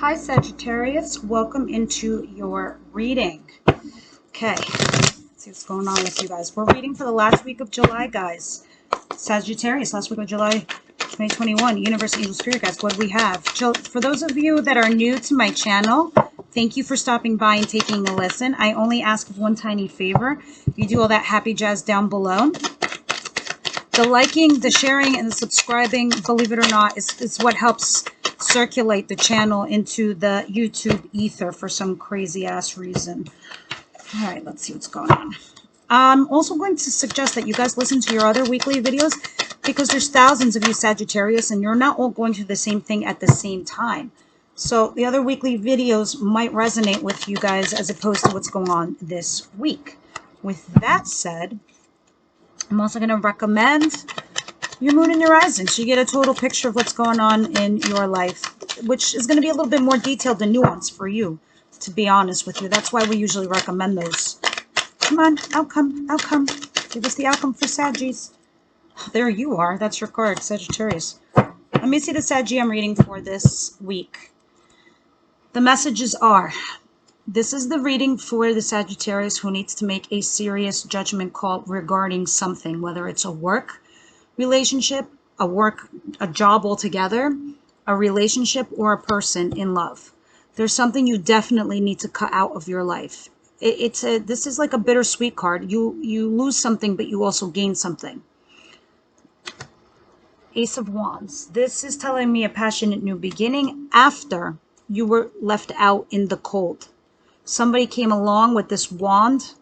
Hi Sagittarius, welcome into your reading. Okay, let's see what's going on with you guys. We're reading for the last week of July, guys. Sagittarius, last week of July 2021, Universe Angel Spirit guides. What do we have? For those of you that are new to my channel, thank you for stopping by and taking a listen. I only ask of one tiny favor. You do all that happy jazz down below. The liking, the sharing, and the subscribing, believe it or not, is what helps circulate the channel into the YouTube ether for some crazy ass reason. All right, let's see what's going on. I'm also going to suggest that you guys listen to your other weekly videos because there's thousands of you Sagittarius and you're not all going through the same thing at the same time. So the other weekly videos might resonate with you guys as opposed to what's going on this week. With that said, I'm also going to recommend your moon and your rising, so you get a total picture of what's going on in your life, which is going to be a little bit more detailed and nuanced for you, to be honest with you. That's why we usually recommend those. Come on, outcome. Give us the outcome for Saggies. There you are. That's your card, Sagittarius. Let me see the Saggy I'm reading for this week. The messages are, this is the reading for the Sagittarius who needs to make a serious judgment call regarding something, whether it's a work relationship, a job altogether, a relationship, or a person in love. There's something you definitely need to cut out of your life. This is like a bittersweet card. You lose something, but you also gain something. Ace of Wands. This is telling me a passionate new beginning after you were left out in the cold. Somebody came along with this wand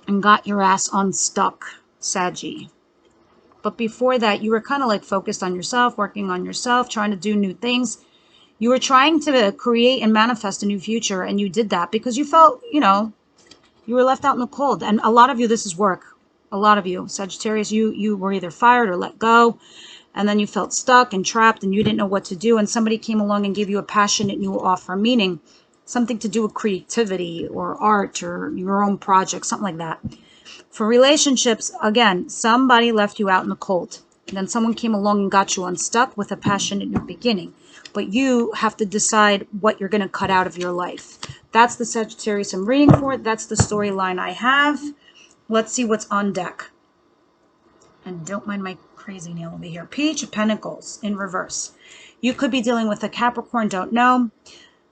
and got your ass unstuck, Saggy. But before that, you were kind of like focused on yourself, working on yourself, trying to do new things. You were trying to create and manifest a new future, and you did that because you felt, you were left out in the cold. And a lot of you, this is work. A lot of you, Sagittarius, you were either fired or let go, and then you felt stuck and trapped, and you didn't know what to do, and somebody came along and gave you a passionate new offer, meaning something to do with creativity or art or your own project, something like that. For relationships, again, somebody left you out in the cold. And then someone came along and got you unstuck with a passionate new beginning. But you have to decide what you're going to cut out of your life. That's the Sagittarius I'm reading for. That's the storyline I have. Let's see what's on deck. And don't mind my crazy nail over here. Page of Pentacles in reverse. You could be dealing with a Capricorn, don't know.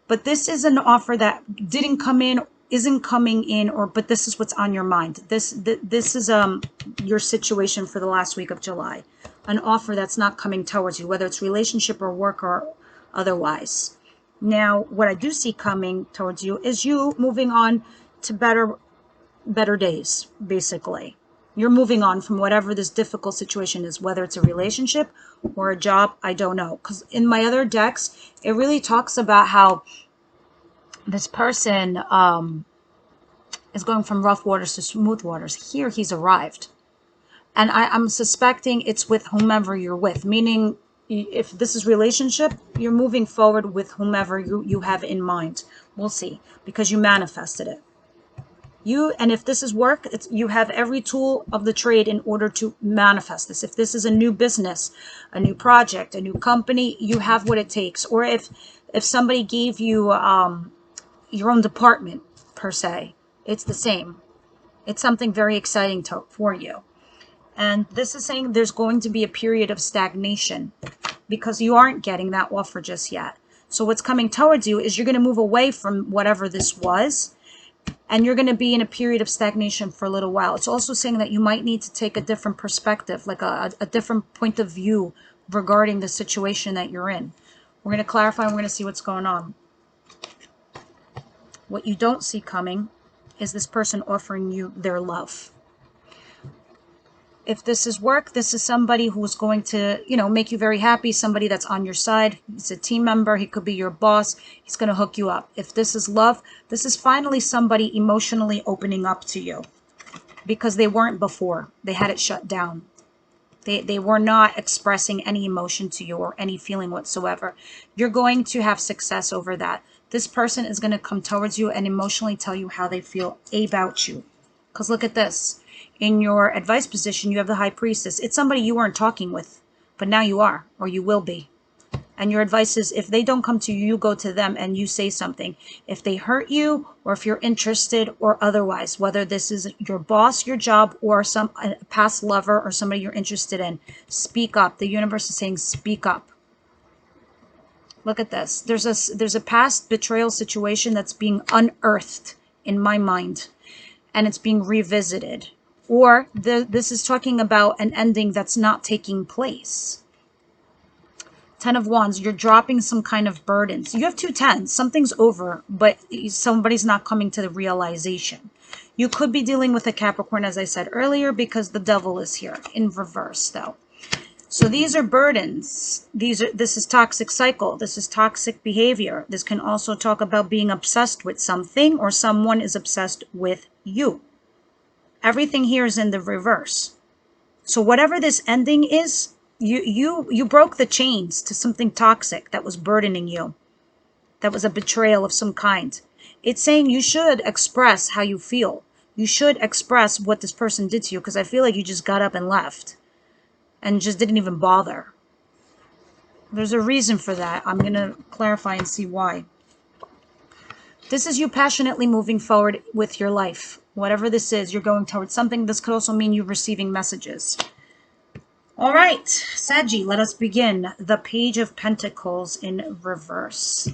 But this is an offer that didn't come in, isn't coming in, but this is what's on your mind. This is your situation for the last week of July. An offer that's not coming towards you, whether it's relationship or work or otherwise. Now, what I do see coming towards you is you moving on to better days, basically. You're moving on from whatever this difficult situation is, whether it's a relationship or a job, I don't know. Because in my other decks, it really talks about how this person is going from rough waters to smooth waters. Here, he's arrived. And I'm suspecting it's with whomever you're with, meaning if this is relationship, you're moving forward with whomever you have in mind. We'll see, because you manifested it. And if this is work, you have every tool of the trade in order to manifest this. If this is a new business, a new project, a new company, you have what it takes. Or if somebody gave you your own department, per se, it's the same. It's something very exciting for you. And this is saying there's going to be a period of stagnation because you aren't getting that offer just yet. So what's coming towards you is you're going to move away from whatever this was, and you're going to be in a period of stagnation for a little while. It's also saying that you might need to take a different perspective, like a different point of view regarding the situation that you're in. We're going to clarify and we're going to see what's going on. What you don't see coming is this person offering you their love. If this is work, this is somebody who's going to, make you very happy, somebody that's on your side. He's a team member. He could be your boss. He's going to hook you up. If this is love, this is finally somebody emotionally opening up to you because they weren't before. They had it shut down. They were not expressing any emotion to you or any feeling whatsoever. You're going to have success over that. This person is going to come towards you and emotionally tell you how they feel about you. Because look at this. In your advice position, you have the High Priestess. It's somebody you weren't talking with, but now you are, or you will be. And your advice is, if they don't come to you, you go to them and you say something. If they hurt you, or if you're interested, or otherwise, whether this is your boss, your job, or a past lover, or somebody you're interested in, speak up. The universe is saying, speak up. Look at this. There's a past betrayal situation that's being unearthed in my mind, and it's being revisited. Or this is talking about an ending that's not taking place. 10 of Wands, you're dropping some kind of burdens. You have 2 tens. Something's over, but somebody's not coming to the realization. You could be dealing with a Capricorn, as I said earlier, because the devil is here in reverse, though. So these are burdens. This is toxic cycle. This is toxic behavior. This can also talk about being obsessed with something, or someone is obsessed with you. Everything here is in the reverse. So whatever this ending is, you broke the chains to something toxic that was burdening you. That was a betrayal of some kind. It's saying you should express how you feel. You should express what this person did to you, because I feel like you just got up and left and just didn't even bother. There's a reason for that. I'm going to clarify and see why. This is you passionately moving forward with your life. Whatever this is, you're going towards something. This could also mean you receiving messages. All right, Sagi, let us begin. The Page of Pentacles in reverse.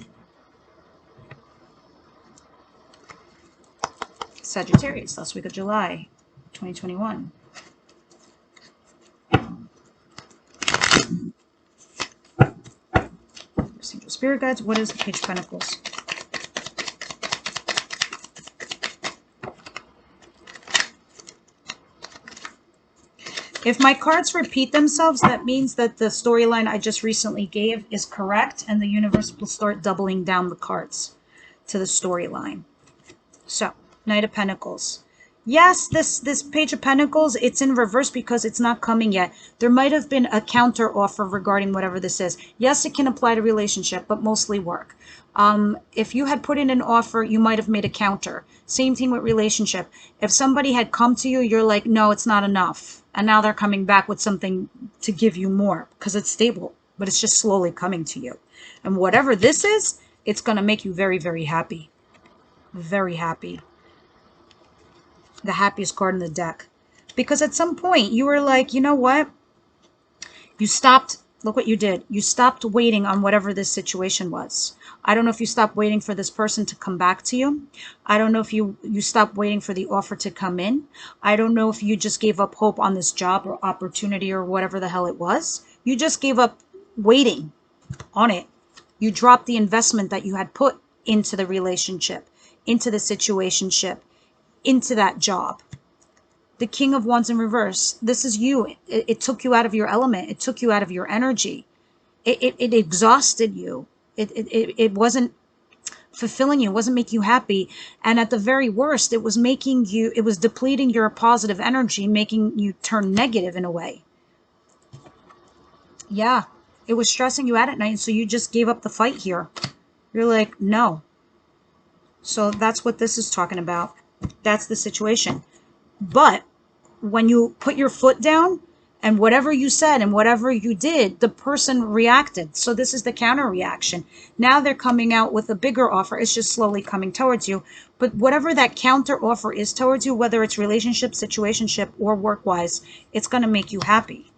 Sagittarius, last week of July, 2021. Angel Spirit Guides, what is the Page of Pentacles? If my cards repeat themselves, that means that the storyline I just recently gave is correct, and the universe will start doubling down the cards to the storyline. So, Knight of Pentacles. Yes, this Page of Pentacles, it's in reverse because it's not coming yet. There might have been a counter offer regarding whatever this is. Yes, it can apply to relationship, but mostly work. If you had put in an offer, you might have made a counter. Same thing with relationship. If somebody had come to you, you're like, no, it's not enough. And now they're coming back with something to give you more because it's stable, but it's just slowly coming to you. And whatever this is, it's going to make you very, very happy. Very happy. The happiest card in the deck. Because at some point you were like, you know what? You stopped. Look what you did. You stopped waiting on whatever this situation was. I don't know if you stopped waiting for this person to come back to you. I don't know if you stopped waiting for the offer to come in. I don't know if you just gave up hope on this job or opportunity or whatever the hell it was. You just gave up waiting on it. You dropped the investment that you had put into the relationship, into the situationship, into that job. The King of Wands in reverse. This is you. It took you out of your element. It took you out of your energy. It exhausted you. It wasn't fulfilling you. It wasn't making you happy. And at the very worst, it was making you, it was depleting your positive energy, making you turn negative in a way. Yeah. It was stressing you out at night. So you just gave up the fight here. You're like, no. So that's what this is talking about. That's the situation. But when you put your foot down and whatever you said and whatever you did, the person reacted. So this is the counter reaction. Now they're coming out with a bigger offer. It's just slowly coming towards you. But whatever that counter offer is towards you, whether it's relationship, situationship, or work-wise, it's going to make you happy.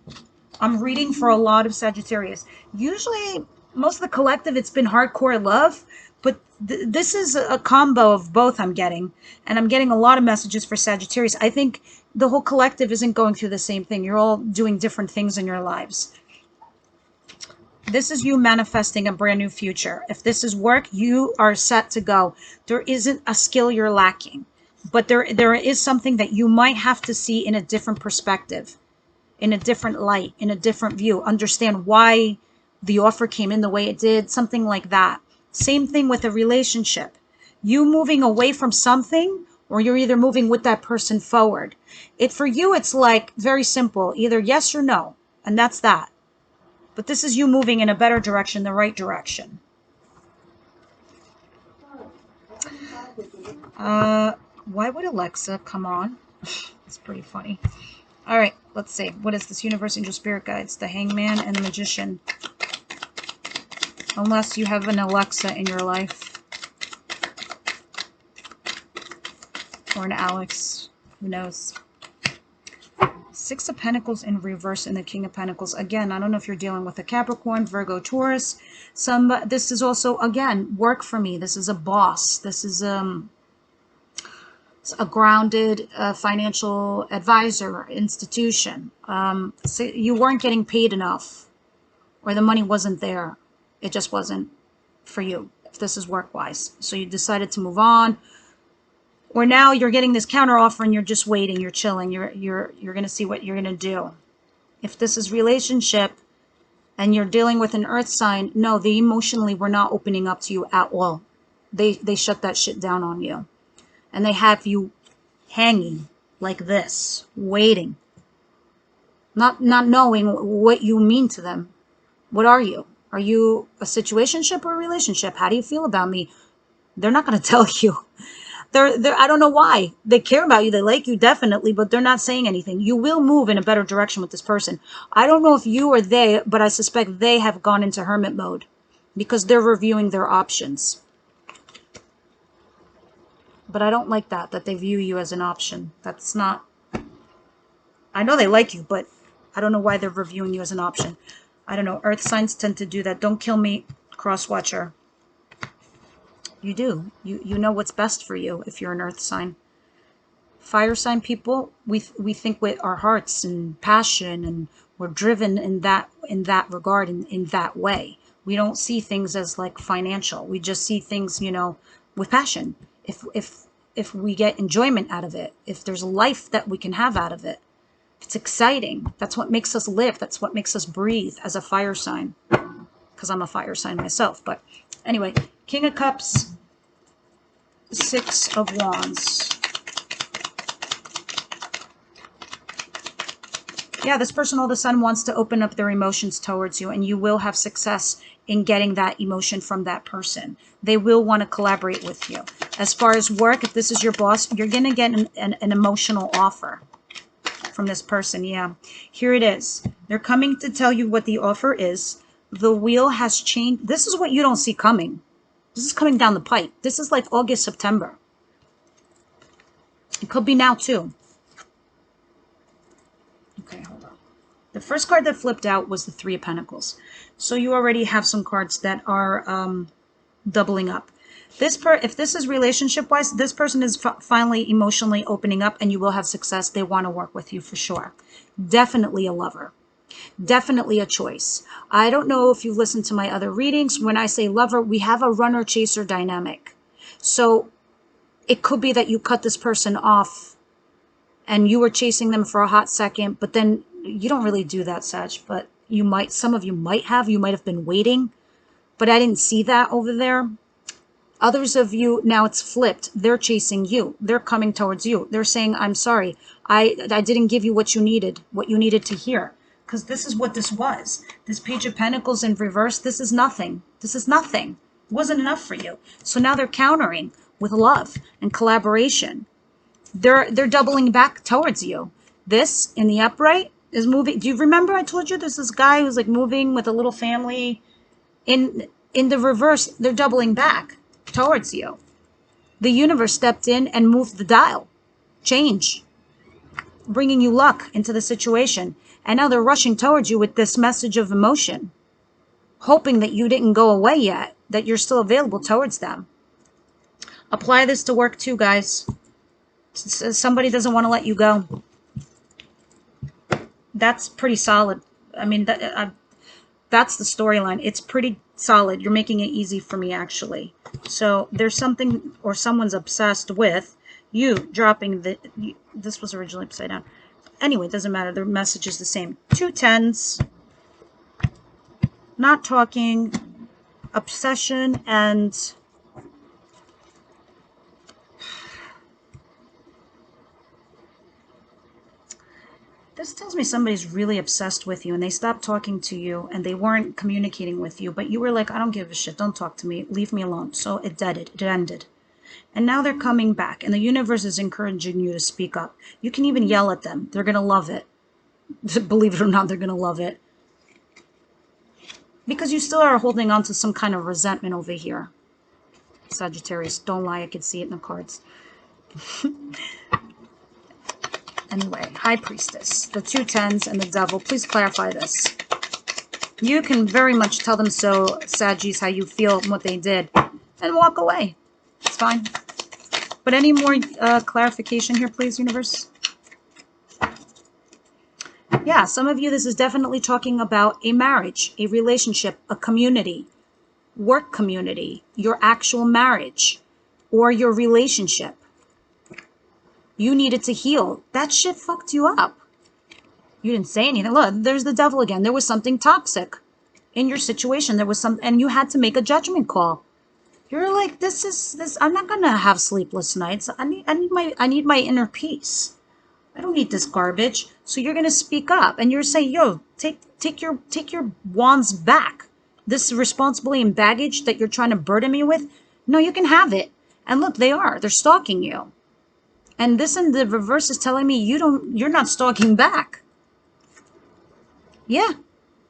I'm reading for a lot of Sagittarius. Usually, most of the collective, it's been hardcore love. But this is a combo of both I'm getting. And I'm getting a lot of messages for Sagittarius. I think the whole collective isn't going through the same thing. You're all doing different things in your lives. This is you manifesting a brand new future. If this is work, you are set to go. There isn't a skill you're lacking. But there is something that you might have to see in a different perspective, in a different light, in a different view. Understand why the offer came in the way it did, something like that. Same thing with a relationship. You moving away from something, or you're either moving with that person forward. For you, it's like very simple, either yes or no, and that's that. But this is you moving in a better direction, the right direction. Why would Alexa come on? It's pretty funny. All right, let's see. What is this? Universe, Angel, Spirit Guides, the Hangman, and the Magician. Unless you have an Alexa in your life. Or an Alex. Who knows? Six of Pentacles in reverse and the King of Pentacles. Again, I don't know if you're dealing with a Capricorn, Virgo, Taurus. This is also, again, work for me. This is a boss. This is a grounded financial advisor institution. So you weren't getting paid enough, or the money wasn't there. It just wasn't for you, if this is work-wise. So you decided to move on. Or now you're getting this counter offer and you're just waiting, you're chilling, you're going to see what you're going to do. If this is relationship and you're dealing with an earth sign, no, they emotionally were not opening up to you at all. They shut that shit down on you. And they have you hanging like this, waiting. Not knowing what you mean to them. What are you? Are you a situationship or a relationship? How do you feel about me? They're not going to tell you. I don't know why. They care about you. They like you, definitely, but they're not saying anything. You will move in a better direction with this person. I don't know if you or they, but I suspect they have gone into hermit mode because they're reviewing their options. But I don't like that they view you as an option. That's not... I know they like you, but I don't know why they're reviewing you as an option. I don't know. Earth signs tend to do that. Don't kill me, cross-watcher. You do. You know what's best for you if you're an earth sign. Fire sign people, we think with our hearts and passion, and we're driven in that regard, in that way. We don't see things as like financial. We just see things, you know, with passion. If we get enjoyment out of it, if there's life that we can have out of it, it's exciting. That's what makes us live. That's what makes us breathe as a fire sign. Because I'm a fire sign myself. But anyway, King of Cups, Six of Wands. Yeah, this person all of a sudden wants to open up their emotions towards you, and you will have success in getting that emotion from that person. They will want to collaborate with you. As far as work, if this is your boss, you're going to get an emotional offer from this person. Yeah, here it is. They're coming to tell you what the offer is. The wheel has changed. This is what you don't see coming. This is coming down the pipe. This is like August, September. It could be now too. Okay, hold on. The first card that flipped out was the Three of Pentacles. So you already have some cards that are doubling up. If this is relationship-wise, this person is finally emotionally opening up, and you will have success. They want to work with you for sure. Definitely a lover. Definitely a choice. I don't know if you've listened to my other readings. When I say lover, we have a runner-chaser dynamic. So it could be that you cut this person off and you were chasing them for a hot second, but then you don't really do that, Sag, but you might, some of you might have been waiting, but I didn't see that over there. Others of you, now it's flipped. They're chasing you. They're coming towards you. They're saying, I'm sorry. I didn't give you what you needed to hear. Because this is what this was. This Page of Pentacles in reverse, this is nothing. This is nothing. It wasn't enough for you. So now they're countering with love and collaboration. They're doubling back towards you. This, in the upright, is moving. Do you remember I told you there's this guy who's like moving with a little family? In the reverse, they're doubling back towards you. The universe stepped in and moved the dial. Change. Bringing you luck into the situation. And now they're rushing towards you with this message of emotion, hoping that you didn't go away yet, that you're still available towards them. Apply this to work too, guys. Somebody doesn't want to let you go. That's pretty solid. I mean, that's the storyline. It's pretty solid. You're making it easy for me, actually. So there's something, or someone's obsessed with you dropping this was originally upside down. Anyway, it doesn't matter. The message is the same. 2 tens. Not talking. Obsession and... This tells me somebody's really obsessed with you and they stopped talking to you and they weren't communicating with you, but you were like, I don't give a shit. Don't talk to me. Leave me alone. So it deaded. It ended. And now they're coming back and the universe is encouraging you to speak up. You can even yell at them. They're going to love it. Believe it or not, they're going to love it. Because you still are holding on to some kind of resentment over here. Sagittarius, don't lie, I can see it in the cards. Anyway, High Priestess, the 2 tens, and the Devil. Please clarify this. You can very much tell them so, Saggies, how you feel and what they did, and walk away. It's fine. But any more clarification here, please, universe? Yeah, some of you, this is definitely talking about a marriage, a relationship, a community, work community, your actual marriage, or your relationship. You needed to heal. That shit fucked you up. You didn't say anything. Look, there's the Devil again. There was something toxic in your situation. There was some, and you had to make a judgment call. You're like, this. I'm not gonna have sleepless nights. I need my inner peace. I don't need this garbage. So you're gonna speak up, and you're saying, yo, take your wands back. This responsibility and baggage that you're trying to burden me with. No, you can have it. And look, they're stalking you. And this in the reverse is telling me you're not stalking back. Yeah,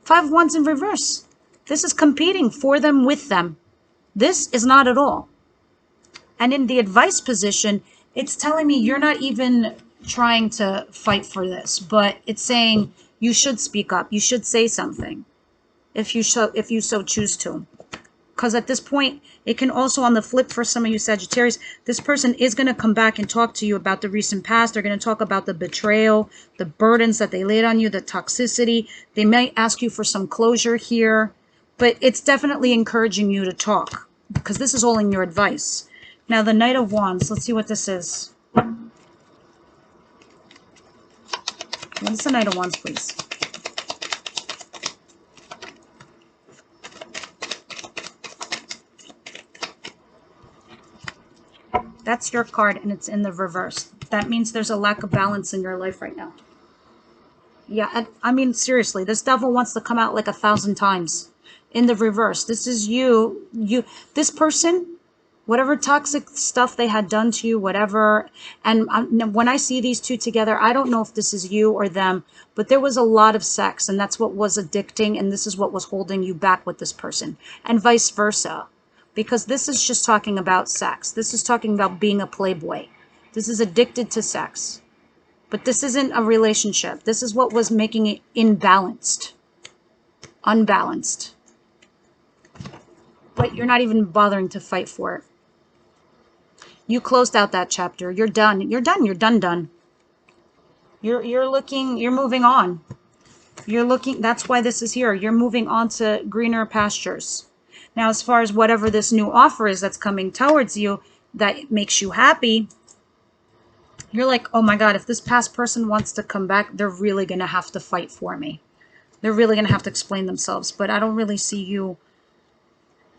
5 wands in reverse. This is competing for them, with them. This is not at all. And in the advice position, it's telling me you're not even trying to fight for this, but it's saying you should speak up. You should say something if you so choose to. Because at this point, it can also, on the flip for some of you Sagittarius, this person is going to come back and talk to you about the recent past. They're going to talk about the betrayal, the burdens that they laid on you, the toxicity. They might ask you for some closure here, but it's definitely encouraging you to talk because this is all in your advice. Now, the Knight of Wands, let's see what this is. What's the Knight of Wands, please? That's your card, and it's in the reverse. That means there's a lack of balance in your life right now. Yeah, I mean, seriously, this Devil wants to come out like 1,000 times. In the reverse, this is you. This person, whatever toxic stuff they had done to you, whatever. And when I see these two together, I don't know if this is you or them, but there was a lot of sex, and that's what was addicting, and this is what was holding you back with this person, and vice versa. Because this is just talking about sex. This is talking about being a playboy. This is addicted to sex. But this isn't a relationship. This is what was making it imbalanced. Unbalanced. But you're not even bothering to fight for it. You closed out that chapter. You're done. You're done. You're done. You're moving on. That's why this is here. You're moving on to greener pastures. Now, as far as whatever this new offer is that's coming towards you that makes you happy, you're like, oh my God, if this past person wants to come back, they're really going to have to fight for me. They're really going to have to explain themselves. But I don't really see you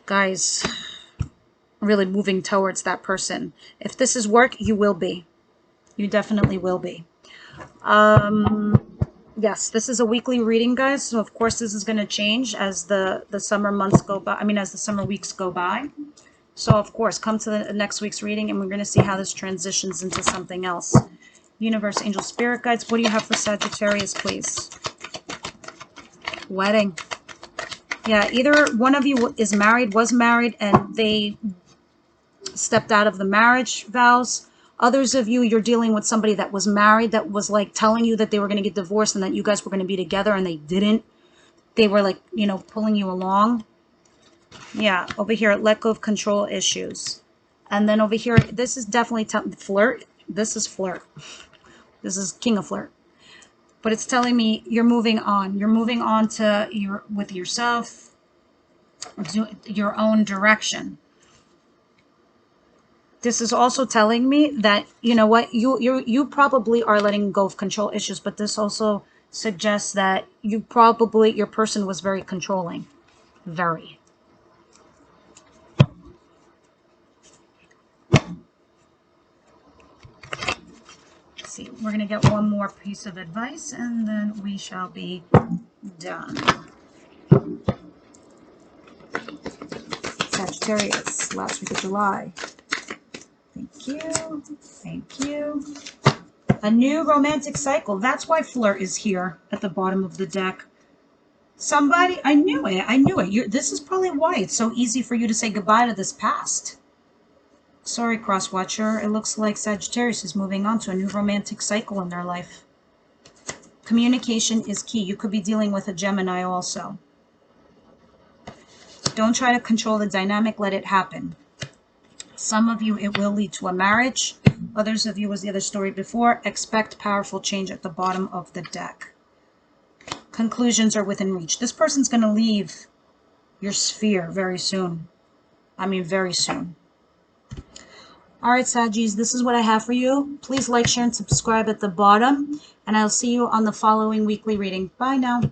guys really moving towards that person. If this is work, you will be. You definitely will be. Yes, this is a weekly reading, guys. So, of course, this is going to change as the summer months go by. I mean, as the summer weeks go by. So, of course, come to the next week's reading, and we're going to see how this transitions into something else. Universe, angel, spirit guides, what do you have for Sagittarius, please? Wedding. Yeah, either one of you is married, was married, and they stepped out of the marriage vows. Others of you, you're dealing with somebody that was married, that was like telling you that they were going to get divorced and that you guys were going to be together, and they didn't. They were like, you know, pulling you along. Yeah, over here, let go of control issues. And then over here, this is definitely flirt. This is flirt. This is king of flirt. But it's telling me you're moving on. You're moving on to with yourself, your own direction. This is also telling me that, you know what, you probably are letting go of control issues, but this also suggests that your person was very controlling. Very. Let's see, we're going to get one more piece of advice, and then we shall be done. Sagittarius, last week of July. Thank you. Thank you. A new romantic cycle. That's why flirt is here at the bottom of the deck. Somebody, I knew it. I knew it. This is probably why it's so easy for you to say goodbye to this past. Sorry, Crosswatcher. It looks like Sagittarius is moving on to a new romantic cycle in their life. Communication is key. You could be dealing with a Gemini also. Don't try to control the dynamic. Let it happen. Some of you, it will lead to a marriage. Others of you, as the other story before, expect powerful change at the bottom of the deck. Conclusions are within reach. This person's going to leave your sphere very soon. I mean, very soon. All right, Saggies, this is what I have for you. Please like, share, and subscribe at the bottom. And I'll see you on the following weekly reading. Bye now.